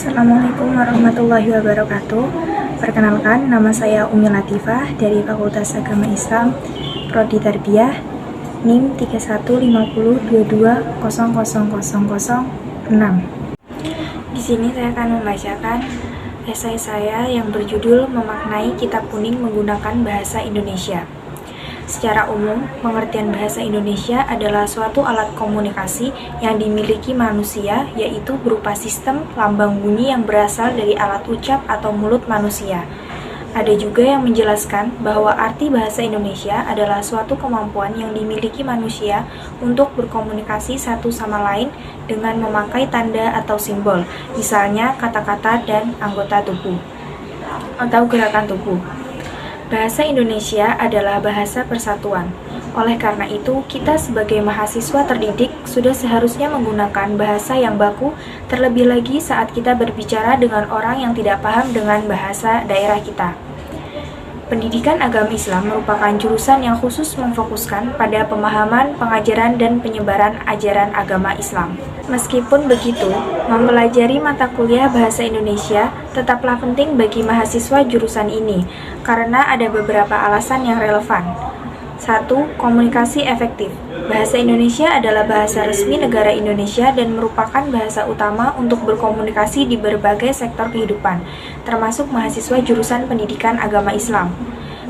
Assalamualaikum warahmatullahi wabarakatuh. Perkenalkan, nama saya Umi Latifah dari Fakultas Agama Islam, Prodi Tarbiyah, NIM 315022000006. Di sini saya akan membacakan esai saya yang berjudul Memaknai Kitab Kuning Menggunakan Bahasa Indonesia. Secara umum, pengertian bahasa Indonesia adalah suatu alat komunikasi yang dimiliki manusia, yaitu berupa sistem lambang bunyi yang berasal dari alat ucap atau mulut manusia. Ada juga yang menjelaskan bahwa arti bahasa Indonesia adalah suatu kemampuan yang dimiliki manusia untuk berkomunikasi satu sama lain dengan memakai tanda atau simbol, misalnya kata-kata dan anggota tubuh atau gerakan tubuh. Bahasa Indonesia adalah bahasa persatuan. Oleh karena itu, kita sebagai mahasiswa terdidik sudah seharusnya menggunakan bahasa yang baku, terlebih lagi saat kita berbicara dengan orang yang tidak paham dengan bahasa daerah kita. Pendidikan agama Islam merupakan jurusan yang khusus memfokuskan pada pemahaman, pengajaran, dan penyebaran ajaran agama Islam. Meskipun begitu, mempelajari mata kuliah bahasa Indonesia tetaplah penting bagi mahasiswa jurusan ini, karena ada beberapa alasan yang relevan. 1. Komunikasi efektif. Bahasa Indonesia adalah bahasa resmi negara Indonesia dan merupakan bahasa utama untuk berkomunikasi di berbagai sektor kehidupan, termasuk mahasiswa jurusan pendidikan agama Islam.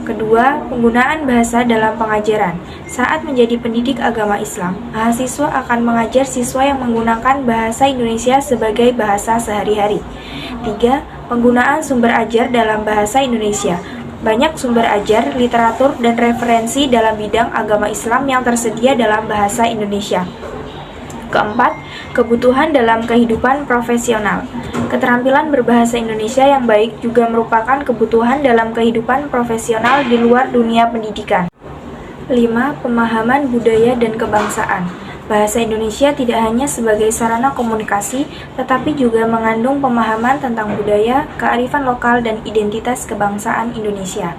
Kedua, penggunaan bahasa dalam pengajaran. Saat menjadi pendidik agama Islam, mahasiswa akan mengajar siswa yang menggunakan bahasa Indonesia sebagai bahasa sehari-hari. 3. Penggunaan sumber ajar dalam bahasa Indonesia. Banyak sumber ajar, literatur, dan referensi dalam bidang agama Islam yang tersedia dalam bahasa Indonesia. Keempat, kebutuhan dalam kehidupan profesional. Keterampilan berbahasa Indonesia yang baik juga merupakan kebutuhan dalam kehidupan profesional di luar dunia pendidikan. 5. Pemahaman budaya dan kebangsaan. Bahasa Indonesia tidak hanya sebagai sarana komunikasi, tetapi juga mengandung pemahaman tentang budaya, kearifan lokal, dan identitas kebangsaan Indonesia.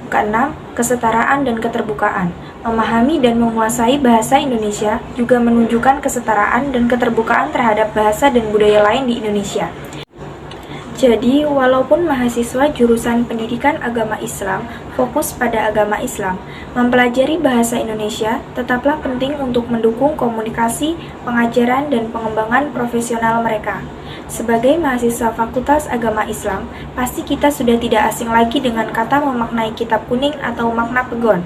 Keenam, kesetaraan dan keterbukaan. Memahami dan menguasai bahasa Indonesia juga menunjukkan kesetaraan dan keterbukaan terhadap bahasa dan budaya lain di Indonesia. Jadi, walaupun mahasiswa jurusan pendidikan agama Islam fokus pada agama Islam, mempelajari bahasa Indonesia tetaplah penting untuk mendukung komunikasi, pengajaran, dan pengembangan profesional mereka. Sebagai mahasiswa Fakultas Agama Islam, pasti kita sudah tidak asing lagi dengan kata memaknai kitab kuning atau makna pegon.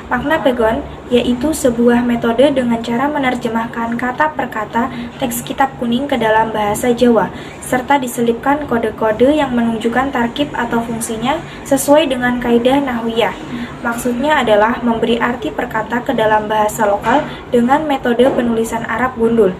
Makna pegon yaitu sebuah metode dengan cara menerjemahkan kata per kata teks kitab kuning ke dalam bahasa Jawa, serta diselipkan kode-kode yang menunjukkan tarkib atau fungsinya sesuai dengan kaidah nahwiyah. Maksudnya adalah memberi arti per kata ke dalam bahasa lokal dengan metode penulisan Arab gundul.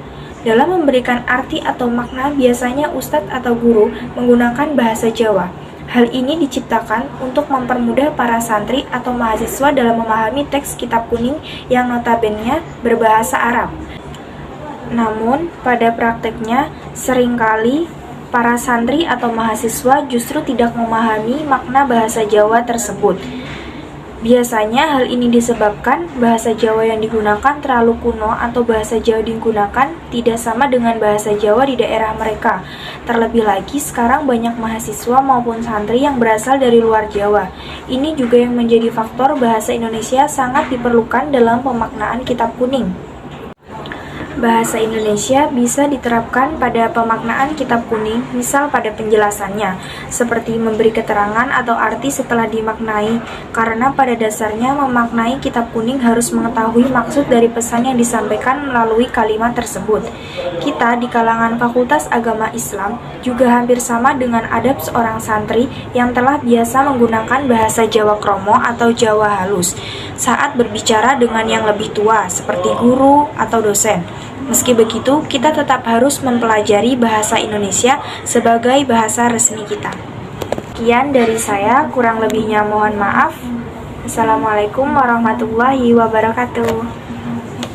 Dalam memberikan arti atau makna, biasanya ustadz atau guru menggunakan bahasa Jawa. Hal ini diciptakan untuk mempermudah para santri atau mahasiswa dalam memahami teks kitab kuning yang notabene berbahasa Arab. Namun, pada prakteknya, seringkali para santri atau mahasiswa justru tidak memahami makna bahasa Jawa tersebut. Biasanya hal ini disebabkan bahasa Jawa yang digunakan terlalu kuno atau bahasa Jawa digunakan tidak sama dengan bahasa Jawa di daerah mereka. Terlebih lagi sekarang banyak mahasiswa maupun santri yang berasal dari luar Jawa. Ini juga yang menjadi faktor bahasa Indonesia sangat diperlukan dalam pemaknaan kitab kuning. Bahasa Indonesia bisa diterapkan pada pemaknaan kitab kuning, misal pada penjelasannya, seperti memberi keterangan atau arti setelah dimaknai, karena pada dasarnya memaknai kitab kuning harus mengetahui maksud dari pesan yang disampaikan melalui kalimat tersebut. Kita di kalangan Fakultas Agama Islam juga hampir sama dengan adab seorang santri yang telah biasa menggunakan bahasa Jawa kromo atau Jawa halus saat berbicara dengan yang lebih tua, seperti guru atau dosen. Meski begitu, kita tetap harus mempelajari bahasa Indonesia sebagai bahasa resmi kita. Sekian dari saya, kurang lebihnya mohon maaf. Assalamualaikum warahmatullahi wabarakatuh.